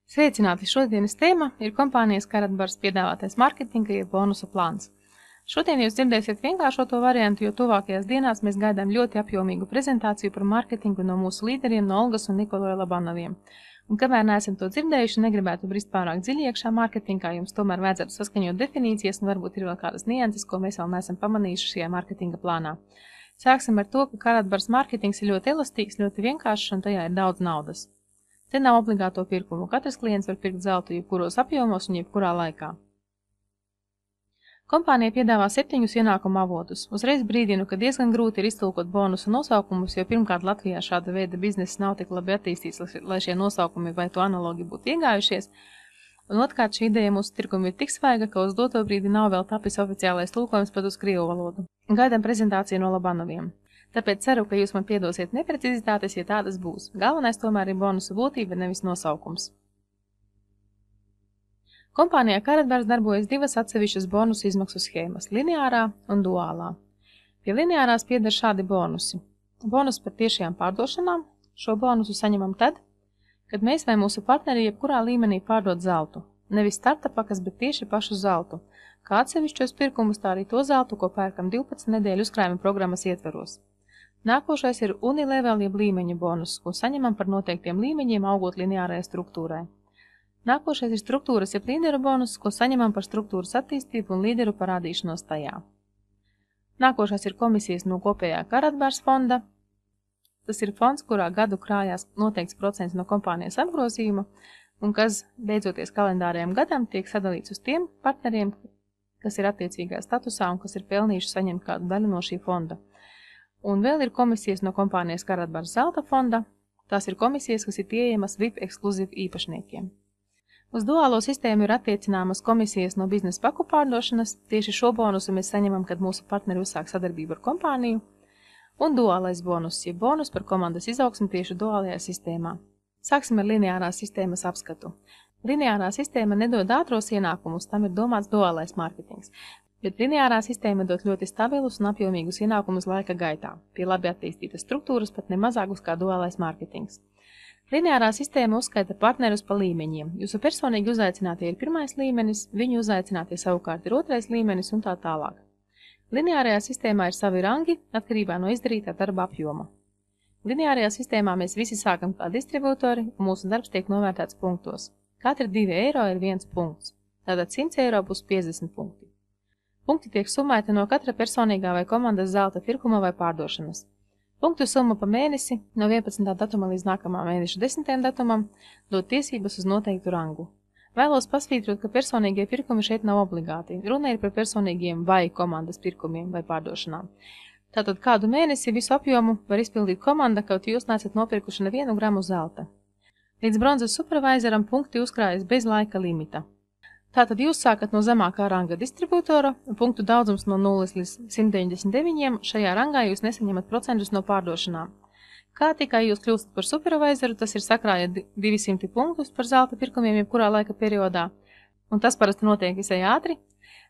Sveicināti! Šodienas tēma ir kompānijas Karatbars piedāvātais marketinga jeb bonusu plāns. Šodien jūs dzirdēsiet vienkāršoto variantu, jo tuvākajās dienās mēs gaidām ļoti apjomīgu prezentāciju par marketingu no mūsu līderiem, no Olgas un Nikoloja Labanoviem. Un kamēr neesam to dzirdējuši, negribētu brist pārāk dziļi iekšā marketingā, jums tomēr vajadzētu saskaņot definīcijas un varbūt ir vēl kādas nianses, ko mēs vēl neesam pamanījuši šajā marketinga plānā. Sāksim ar to, ka Karatbars marketings ir ļoti elastīgs, ļoti vienkāršs un tajā ir daudz naudas. Te nav obligāto pirkumu. Katrs klients var pirkt zeltu jebkuros apjomos un jebkurā laikā. Kompānija piedāvā 7 ienākuma avotus. Uzreiz brīdinu, ka diezgan grūti ir iztulkot bonusu nosaukumus, jo pirmkārt Latvijā šāda veida biznesa nav tik labi attīstīts, lai šie nosaukumi vai to analogi būtu iegājušies. Un otrkārt, šī ideja mūsu tirgum ir tik svaiga, ka uz doto brīdi nav vēl tapis oficiālais tulkojums pat uz krievu valodu. Gaidām prezentāciju no Labanoviem. Tāpēc ceru, ka jūs man piedosiet neprecizitātes, ja tādas būs. Galvenais tomēr ir bonusu būtība, nevis nosaukums. Kompānijā Karatbars darbojas divas atsevišķas bonusu izmaksu schēmas – lineārā un duālā. Pie lineārās pieder šādi bonusi. Bonus par tiešajām pārdošanām. Šo bonusu saņemam tad, kad mēs vai mūsu partneri jebkurā līmenī pārdod zeltu. Nevis startupā, bet tieši pašu zeltu. Kā atsevišķos pirkumus, tā arī to zeltu, ko pērkam 12 nedēļu uzkrājuma programmas ietveros. Nākošais ir unilevel jeb līmeņu bonus, ko saņemam par noteiktiem līmeņiem, augot lineārajai struktūrai. Nākošais ir struktūras jeb līderu bonus, ko saņemam par struktūras attīstību un līderu parādīšanos tajā. Nākošais ir komisijas no kopējā Karatbars fonda. Tas ir fonds, kurā gadu krājās noteikts procents no kompānijas apgrozījuma un kas, beidzoties kalendārajam gadam, tiek sadalīts uz tiem partneriem, kas ir attiecīgā statusā un kas ir pelnījuši saņemt kādu daļu no šī fonda. Un vēl ir komisijas no kompānijas Karatbars zelta fonda. Tās ir komisijas, kas ir pieejamas VIP ekskluzīvu īpašniekiem. Uz duālo sistēmu ir attiecināmas komisijas no biznesa paku pārdošanas. Tieši šo bonusu mēs saņemam, kad mūsu partneri uzsāk sadarbību ar kompāniju. Un duālais bonus, jeb bonus par komandas izaugsmi tieši duālajā sistēmā. Sāksim ar lineārās sistēmas apskatu. Lineārā sistēma nedod ātros ienākumus, tam ir domāts duālais marketings. Bet lineārā sistēma dod ļoti stabilus un apjomīgus ienākumus laika gaitā, pie labi attīstītas struktūras pat ne mazākus kā duālais marketings. Lineārā sistēma uzskaita partnerus pa līmeņiem. Jūsu personīgi uzaicinātie ir pirmais līmenis, viņu uzaicinātie savukārt ir otrais līmenis un tā tālāk. Lineārajā sistēmā ir savi rangi atkarībā no izdarītā darba apjoma. Lineārajā sistēmā mēs visi sākam kā distribūtori un mūsu darbs tiek novērtēts punktos. Katri 2 eiro ir 1 punkts, tātad 100 eiro būs 50 punkti. Punkti tiek summēti no katra personīgā vai komandas zelta pirkuma vai pārdošanas. Punktu summa pa mēnesi no 11. datuma līdz nākamā mēneša 10. datumam dod tiesības uz noteiktu rangu. Vēlos pasvītrot, ka personīgie pirkumi šeit nav obligāti. Runa ir par personīgiem vai komandas pirkumiem vai pārdošanām. Tātad kādu mēnesi visu apjomu var izpildīt komanda, kaut jūs neesat nopirkuši nevienu gramu zelta. Līdz bronzas supervisoram punkti uzkrājas bez laika limita. Tātad jūs sākat no zemākā ranga distribūtora, punktu daudzums no 0 līdz 199, šajā rangā jūs nesaņemat procentus no pārdošanām. Kā tikai jūs kļūstat par supervisoru, tas ir sakrāja 200 punktus par zelta pirkumiem jebkurā laika periodā, un tas parasti notiek visai ātri,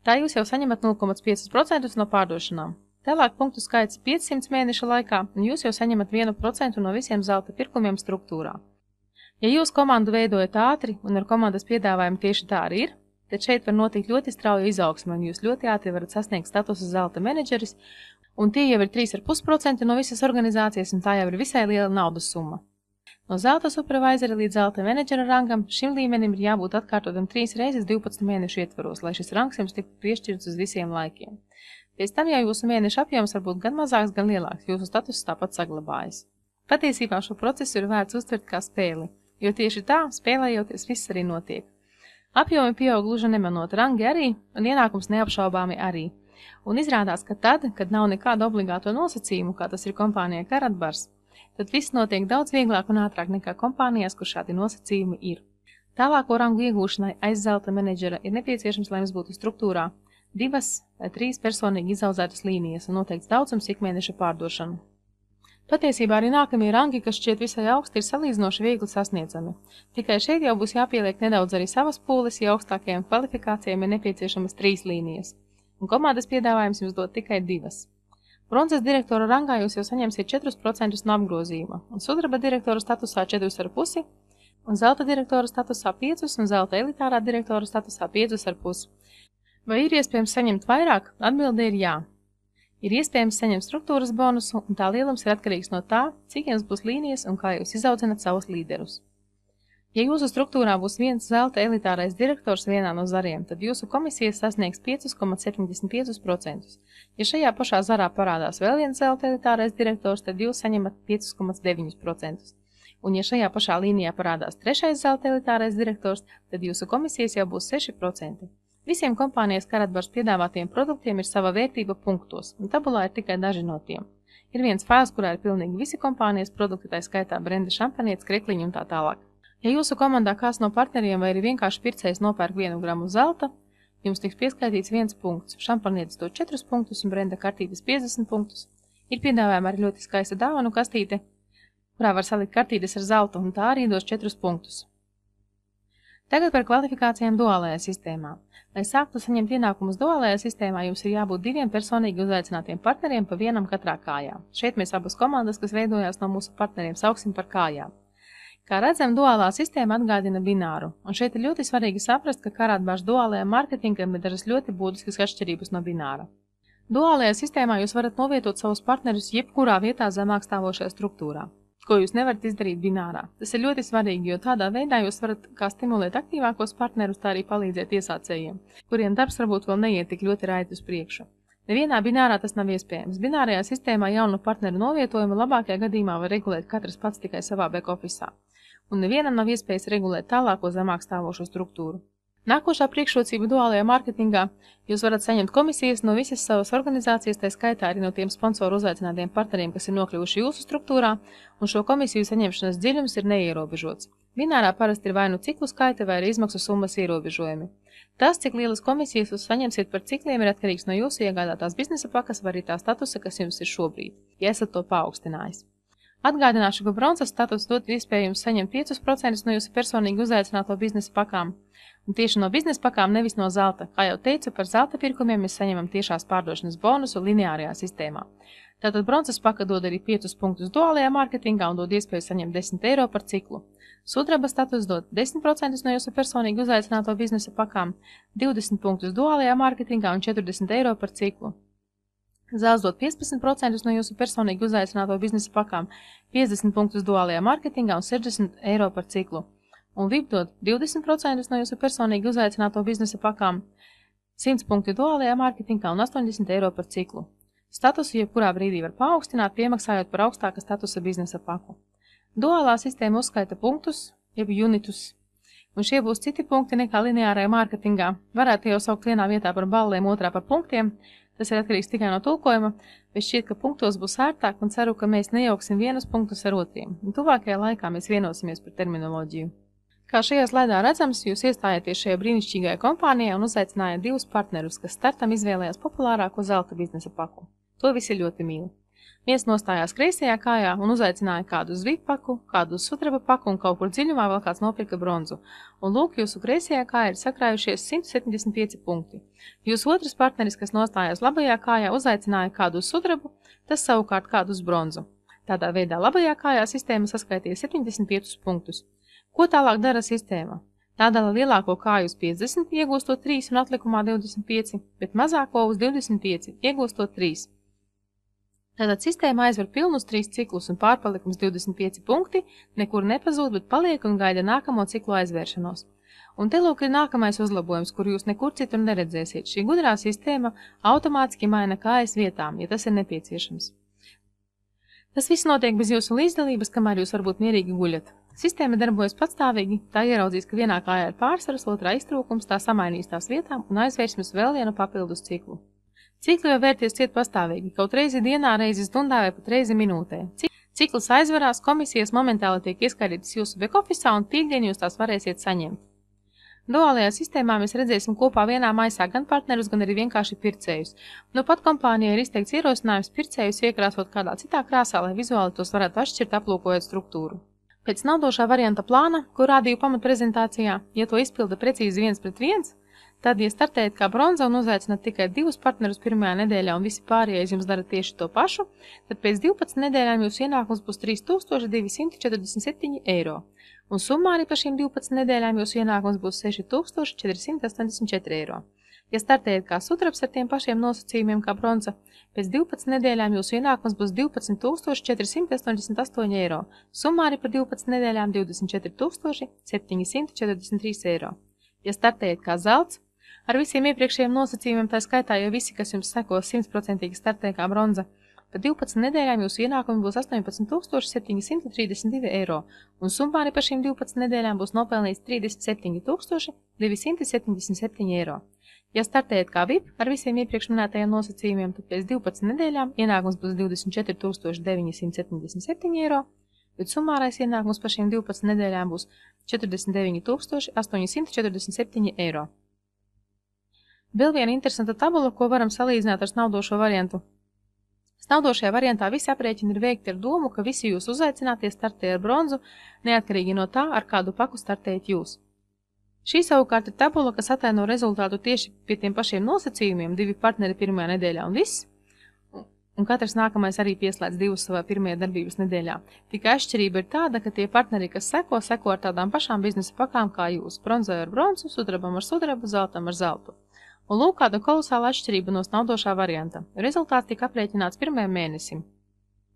tā jūs jau saņemat 0,5% no pārdošanām. Tālāk punktu skaits 500 mēneša laikā, un jūs jau saņemat 1% no visiem zelta pirkumiem struktūrā. Ja jūs komandu veidojat ātri un ar komandas piedāvājumu tieši tā arī ir, tad šeit var notikt ļoti strauja izaugsme, un jūs ļoti ātri varat sasniegt statusu zelta menedžeris, un tie jau ir 3,5% no visas organizācijas, un tā jau ir visai liela naudas summa. No zelta supervisora līdz zelta menedžera rangam šim līmenim ir jābūt atkārtotam 3 reizes 12 mēnešu ietvaros, lai šis rangs jums tiktu piešķirts uz visiem laikiem. Pēc tam jau jūsu mēneša apjoms var būt gan mazāks, gan lielāks, jūsu status tāpat saglabājas. Patiesībā šo procesu ir vērts uztvert kā spēli, jo tieši tā, spēlējoties, viss arī notiek. Apjomi pieaug gluži nemanot, rangi arī un ienākums neapšaubāmi arī. Un izrādās, ka tad, kad nav nekāda obligāto nosacījumu, kā tas ir kompānijā Karatbars, tad viss notiek daudz vieglāk un ātrāk nekā kompānijās, kur šādi nosacījumi ir. Tālāko rangu iegūšanai aiz zelta menedžera ir nepieciešams, lai jums būtu struktūrā 2 vai 3 personīgi izaudzētas līnijas un noteikts daudzums ikmēneša pārdošanu. Patiesībā arī nākamie rangi, kas šķiet visai augsti, ir salīdzinoši viegli sasniedzami. Tikai šeit jau būs jāpieliek nedaudz arī savas pūles, ja augstākajām kvalifikācijām ir nepieciešamas 3 līnijas, un komandas piedāvājums jums dod tikai 2. Bronzas direktora rangā jūs jau saņemsiet 4% no apgrozījuma, un sudraba direktora statusā 4,5%, un zelta direktora statusā 5 un zelta elitārā direktora statusā 5,5. Vai ir iespējams saņemt vairāk? Atbilde ir jā. Ir iespējams saņemt struktūras bonusu, un tā lielums ir atkarīgs no tā, cik jums būs līnijas un kā jūs izaudzināt savus līderus. Ja jūsu struktūrā būs viens zelta elitārais direktors vienā no zariem, tad jūsu komisija sasniegs 5,75%. Ja šajā pašā zarā parādās vēl viens zelta elitārais direktors, tad jūs saņemat 5,9%. Un ja šajā pašā līnijā parādās trešais zelta elitārais direktors, tad jūsu komisijas jau būs 6%. Visiem kompānijas Karatbars piedāvātiem produktiem ir sava vērtība punktos, un tabulā ir tikai daži no tiem. Ir viens fails, kurā ir pilnīgi visi kompānijas produkti, tā skaitā brenda šampanietis, krekliņi un tā tālāk. Ja jūsu komandā kāds no partneriem vai arī vienkārši pircējs nopērk 1 gramu zelta, jums tiks pieskaitīts 1 punkts, šampanietis dod 4 punktus un brenda kartītes 50 punktus. Ir piedāvājama arī ļoti skaista dāvanu kastīte, kurā var salikt kartītes ar zeltu, un tā arī dos 4 punktus. Tagad par kvalifikācijām duālajā sistēmā. Lai sāktu saņemt ienākumus duālajā sistēmā, jums ir jābūt 2 personīgi uzaicinātiem partneriem pa vienam katrā kājā. Šeit mēs abas komandas, kas veidojās no mūsu partneriem, sauksim par kājām. Kā redzam, duālā sistēma atgādina bināru, un šeit ir ļoti svarīgi saprast, ka Karatbars duālajā mārketingam ir dažas ļoti būtiskas atšķirības no bināra. Duālajā sistēmā jūs varat novietot savus partnerus jebkurā vietā zemāk stāvošajā struktūrā, ko jūs nevarat izdarīt binārā. Tas ir ļoti svarīgi, jo tādā veidā jūs varat kā stimulēt aktīvākos partnerus, tā arī palīdzēt iesācējiem, kuriem darbs varbūt vēl neiet tik ļoti raiti uz priekšu. Nevienā binārā tas nav iespējams. Binārajā sistēmā jaunu partneru novietojumu labākajā gadījumā var regulēt katrs pats tikai savā back-office'ā, un nevienam nav iespējas regulēt tālāko zemāk stāvošo struktūru. Nākošā priekšrocība duālajā mārketingā – jūs varat saņemt komisijas no visas savas organizācijas, tā skaitā arī no tiem sponsoru uzaicinātiem partneriem, kas ir nokļuvuši jūsu struktūrā, un šo komisiju saņemšanas dziļums ir neierobežots. Binārā parasti ir vai nu ciklu skaita vai arī izmaksu summas ierobežojumi. Tas, cik lielas komisijas jūs saņemsiet par cikliem, ir atkarīgs no jūsu iegādātās biznesa pakas vai arī tā statusa, kas jums ir šobrīd, ja esat to paaugstinājis. Atgādināšu, ka bronzas status dod iespēju jums saņemt 5% no jūsu personīgi uzaicināto biznesa pakām. Un tieši no biznesa pakām, nevis no zelta. Kā jau teicu, par zelta pirkumiem mēs saņemam tiešās pārdošanas bonusu lineārajā sistēmā. Tātad bronzas paka dod arī 5 punktus duālajā mārketingā un dod iespēju saņemt 10 eiro par ciklu. Sudraba status dod 10% no jūsu personīgi uzaicināto biznesa pakām, 20 punktus duālajā mārketingā un 40 eiro par ciklu. Zelts dod 15% no jūsu personīgi uzaicināto biznesa pakām, 50 punktus duālajā mārketingā un 60 eiro par ciklu. Un VIP dod 20% no jūsu personīgi uzaicināto biznesa pakām, 100 punkti duālajā mārketingā un 80 eiro par ciklu. Statusu jebkurā brīdī var paaugstināt, piemaksājot par augstāka statusa biznesa paku. Duālā sistēma uzskaita punktus, jeb unitus, un šie būs citi punkti nekā lineārajā mārketingā. Varētu jau saukt vienā vietā par ballēm, otrā par punktiem, tas ir atkarīgs tikai no tulkojuma, bet šķiet, ka punktos būs ērtāk un ceru, ka mēs nejauksim vienus punktus ar otriem. Un tuvākajā laikā mēs vienosimies par terminoloģiju. Kā šajā slaidā redzams, jūs iestājāties šajā brīnišķīgajā kompānijā un uzaicinājāt 2 partnerus, kas startam izvēlējās populārāko zelta biznesa paku. To visi ļoti mīl. Viens nostājās kreisajā kājā un uzaicināja kādu uz VIP paku, kādu uz sudraba paku un kaut kur dziļumā vēl kāds nopirka bronzu. Un lūk, jūsu kreisajā kājā ir sakrājušies 175 punkti. Jūsu otrs partneris, kas nostājās labajā kājā, uzaicināja kādu uz sudrabu, tas savukārt kādu uz bronzu. Tādā veidā labajā kājā sistēma saskaitīja 75 punktus. Ko tālāk dara sistēma? Tā dala lielāko kāju uz 50, iegūstot 3 un atlikumā 25, bet mazāko uz 25, iegūstot 3. Tātad sistēma aizver pilnus 3 ciklus un pārpalikums 25 punkti nekur nepazūd, bet paliek un gaida nākamo ciklu aizvēršanos. Un te lūk ir nākamais uzlabojums, kur jūs nekur citur neredzēsiet. Šī gudrā sistēma automātiski maina kājas vietām, ja tas ir nepieciešams. Tas viss notiek bez jūsu līdzdalības, kamēr jūs varbūt mierīgi guļat. Sistēma darbojas patstāvīgi, tā ieraudzīs, ka vienā kājā ir pārsvaras, otrā iztrūkums, tā samainīs tās vietām un aizvērsim uz vēl vienu papildus ciklu. Ciklu jau vērties ciet pastāvīgi, kaut reizi dienā, reizi stundā vai pat reizi minūtē. Cikls aizvarās, komisijas momentāli tiek ieskaitītas jūsu back-office'ā un tīkdien jūs tās varēsiet saņemt. Duālajā sistēmā mēs redzēsim kopā vienā maisā gan partnerus, gan arī vienkārši pircējus. Nu pat kompānijai ir izteikts ierosinājums pircējus iekrāsot kādā citā krāsā, lai vizuāli tos varētu atšķirt, aplūkojot struktūru. Pēc naudošā varianta plāna, ko rādīju pamatprezentācijā, ja to izpilda precīzi 1:1, tad, ja startējat kā bronza un uzaicināt tikai 2 partnerus pirmajā nedēļā un visi pārējais jums dara tieši to pašu, tad pēc 12 nedēļām jūsu ienākums būs 3247 eiro. un summāri par šīm 12 nedēļām jūsu ienākums būs 6484 eiro. Ja startējat kā sudrabs ar tiem pašiem nosacījumiem kā bronza, pēc 12 nedēļām jūsu ienākums būs 12488 eiro, summāri par 12 nedēļām 24743 eiro. Ja startējat kā zelts, ar visiem iepriekšējiem nosacījumiem, tā skaitā, jo visi, kas jums seko 100% startē kā bronza, pa 12 nedēļām jūsu ienākumi būs 18732 eiro, un summāri par šīm 12 nedēļām būs nopelnīts 37277 eiro. Ja startējat kā VIP ar visiem iepriekš minētajiem nosacījumiem, tad pēc 12 nedēļām ienākums būs 24977 eiro, bet summārais ienākums par šīm 12 nedēļām būs 49847 eiro. Vēl viena interesanta tabula, ko varam salīdzināt ar snaudošo variantu. Snaudošajā variantā visi aprēķini ir veikti ar domu, ka visi jūs uzaicinātie startē ar bronzu, neatkarīgi no tā, ar kādu paku startējat jūs. Šī savukārt ir tabula, kas ataino rezultātu tieši pie tiem pašiem nosacījumiem, 2 partneri pirmajā nedēļā un viss, un katrs nākamais arī pieslēdz 2 savā pirmajā darbības nedēļā. Tikai atšķirība ir tāda, ka tie partneri, kas seko ar tādām pašām biznesa pakām kā jūs, bronzai ar bronzu, sudrabam ar sudrabu, zeltam ar zeltu. Un lūk, kāda kolosāla atšķirība no snaudošā varianta. Rezultāts tika aprēķināts pirmajam mēnesim.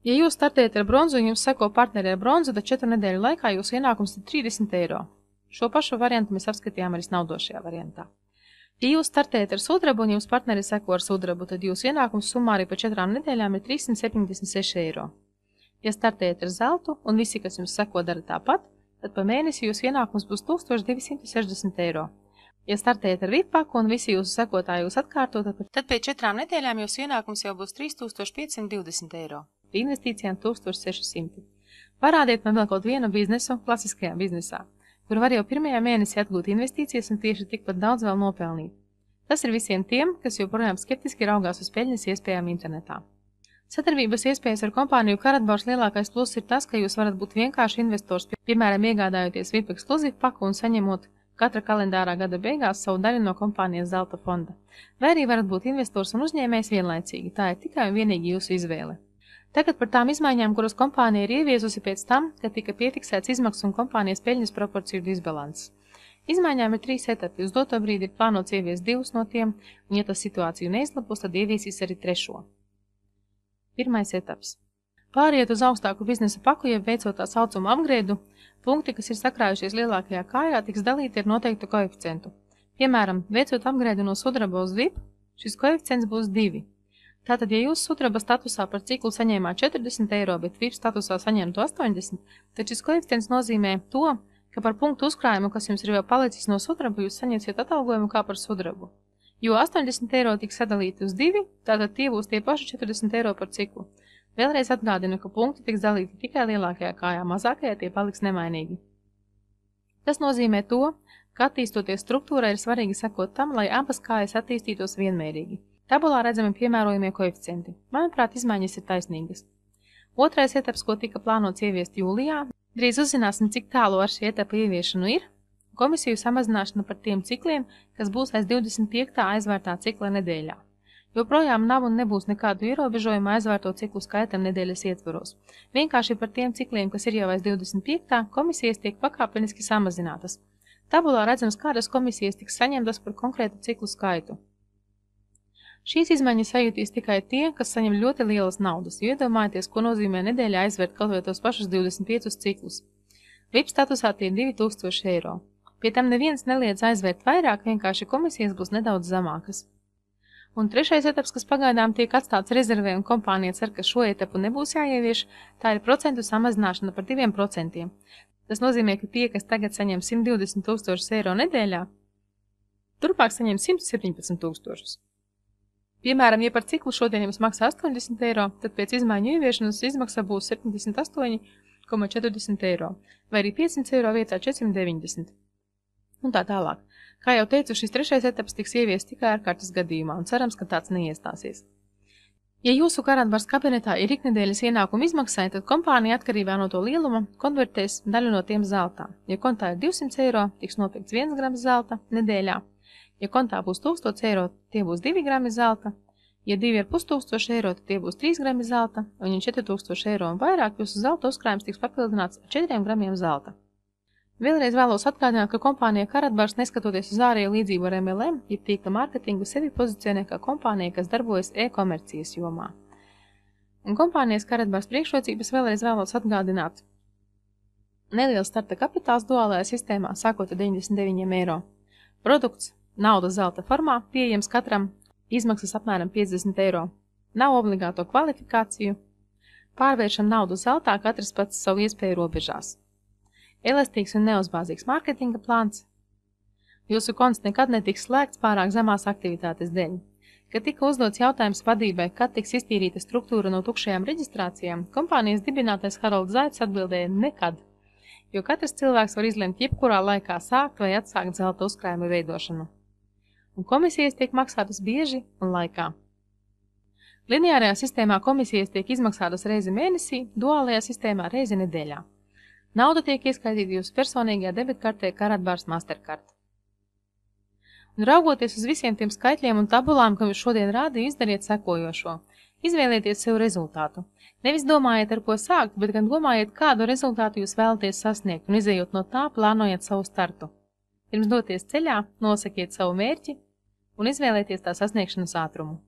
Ja jūs startējat ar bronzu un jums seko partneri ar bronzu, tad 4 nedēļu laikā jūsu ienākums ir 30 eiro. Šo pašu variantu mēs apskatījām arī snaudošajā variantā. Ja jūs startējat ar sudrabu un jums partneri seko ar sudrabu, tad jūsu ienākums summāri pa 4 nedēļām ir 376 eiro. Ja startējat ar zeltu un visi, kas jums seko, dara tāpat, tad pa mēnesi jūsu ienākums būs 1260 eiro. Ja startējat ar VIP paku un visi jūsu sekotāji jūs atkārtot, tad pēc 4 nedēļām jūsu ienākums jau būs 3520 eiro. Pie investīcijām 1600. Parādiet man vēl kaut vienu biznesu klasiskajā biznesā, kur var jau pirmajā mēnesī atgūt investīcijas un tieši tikpat daudz vēl nopelnīt. Tas ir visiem tiem, kas joprojām skeptiski raugās uz peļņas iespējām internetā. Sadarbības iespējas ar kompāniju Karatbars lielākais pluss ir tas, ka jūs varat būt vienkārši investors, piemēram, iegādājoties VIP ekskluzīvu paku un saņemot katra kalendārā gada beigās savu daļu no kompānijas zelta fonda. Vai arī varat būt investors un uzņēmējs vienlaicīgi, tā ir tikai un vienīgi jūsu izvēle. Tagad par tām izmaiņām, kuras kompānija ir ieviesusi pēc tam, kad tika piefiksēts izmaksu un kompānijas peļņas proporciju disbalanss. Izmaiņām ir 3 etapi, uz doto brīdi ir plānots ieviest 2 no tiem, un ja tas situāciju neizlabos, tad ieviesīs arī 3. Pirmais etaps. Pāriet uz augstāku biznesa paku, ja veicot tā saucamu upgrade, punkti, kas ir sakrājušies lielākajā kājā, tiks dalīti ar noteiktu koeficientu. Piemēram, veicot upgrade no sudraba uz VIP, šis koeficients būs 2. Tātad, ja jūs sudraba statusā par ciklu saņēmāt 40 eiro, bet VIP statusā saņemtu 80, tad šis koeficients nozīmē to, ka par punktu uzkrājumu, kas jums ir vēl palicis no sudraba, jūs saņemsiet atalgojumu kā par sudrabu. Jo 80 eiro tiks sadalīti uz 2, tātad tie būs tie paši 40 eiro par ciklu. Vēlreiz atgādinu, ka punkti tiks dalīti tikai lielākajā kājā, mazākajā tie paliks nemainīgi. Tas nozīmē to, ka attīstoties struktūrai ir svarīgi sekot tam, lai abas kājas attīstītos vienmērīgi. Tabulā redzami piemērojamie koeficienti. Manuprāt, izmaiņas ir taisnīgas. Otrais etaps, ko tika plānots ieviest jūlijā, drīz uzzināsim, cik tālu ar šī etapa ieviešanu ir, komisiju samazināšana par tiem cikliem, kas būs aiz 25. aizvērtā cikla nedēļā. Joprojām nav un nebūs nekādu ierobežojumu aizvērto ciklu skaitam nedēļas ietvaros. Vienkārši par tiem cikliem, kas ir jau aiz 25. komisijas tiek pakāpeniski samazinātas. Tabulā redzams, kādas komisijas tiks saņemtas par konkrētu ciklu skaitu. Šīs izmaiņas sajūtīs tikai tie, kas saņem ļoti lielas naudas, jo iedomājieties, ko nozīmē nedēļā aizvērt kaut vai tos pašus 25 ciklus. VIP statusā tie 2000 eiro. Pie tam neviens neliedz aizvērt vairāk, vienkārši komisijas būs nedaudz zemākas. Un trešais etaps, kas pagaidām tiek atstāts rezervē un kompānija cer, ka šo etapu nebūs jāievieš, tā ir procentu samazināšana par 2%. Tas nozīmē, ka tie, kas tagad saņem 120 000 eiro nedēļā, turpāk saņem 117 000. Piemēram, ja par ciklu šodien jums maksā 80 eiro, tad pēc izmaiņu ieviešanas izmaksa būs 78,40 eiro, vai arī 500 eiro vietā 490. Un tā tālāk. Kā jau teicu, šis trešais etaps tiks ieviest tikai ārkārtas gadījumā, un cerams, ka tāds neiestāsies. Ja jūsu Karatbars kabinetā ir iknedēļas ienākuma izmaksai, tad kompānija atkarībā no to lieluma konvertēs daļu no tiem zeltā. Ja kontā ir 200 eiro, tiks nopirkts 1 grams zelta nedēļā. Ja kontā būs 1000 eiro, tie būs 2 grami zelta. Ja 2500 eiro, tad tie būs 3 grami zelta. Un ja 4000 eiro un vairāk, jūsu zelta uzkrājums tiks papildināts ar 4 gramiem zelta. Vēlreiz vēlos atgādināt, ka kompānija Karatbars, neskatoties uz ārēju līdzību ar MLM, ja tīkla mārketingu, sevi pozicionē kā kompānija, kas darbojas e-komercijas jomā. Un kompānijas Karatbars priekšrocības vēlreiz vēlos atgādināt. Neliels starta kapitāls duālajā sistēmā, sākot ar 99 eiro. Produkts nauda zelta formā, pieejams katram, izmaksas apmēram 50 eiro. Nav obligāto kvalifikāciju. Pārvēršam naudu zeltā katrs pats savu iespēju robežās. Elastīgs un neuzbāzīgs mārketinga plāns. Jūsu konts nekad netiks slēgts pārāk zemās aktivitātes dēļ. Kad tika uzdots jautājums vadībai, kad tiks iztīrīta struktūra no tukšajām reģistrācijām, kompānijas dibinātais Harolds Zaits atbildēja nekad, jo katrs cilvēks var izlemt jebkurā laikā sākt vai atsākt zelta uzkrājuma veidošanu. Un komisijas tiek maksātas bieži un laikā. Lineārajā sistēmā komisijas tiek izmaksātas reizi mēnesī, duālajā sistēmā reizi nedēļā. Nauda tiek ieskaitīta jūsu personīgajā debitkartē Karatbars Mastercard. Un raugoties uz visiem tiem skaitļiem un tabulām, kam jūs šodien rādīju, izdariet sekojošo. Izvēlieties sev rezultātu. Nevis domājiet, ar ko sākt, bet gan domājiet, kādu rezultātu jūs vēlaties sasniegt, un izējot no tā, plānojiet savu startu. Pirms doties ceļā, nosakiet savu mērķi un izvēlieties tā sasniegšanas ātrumu.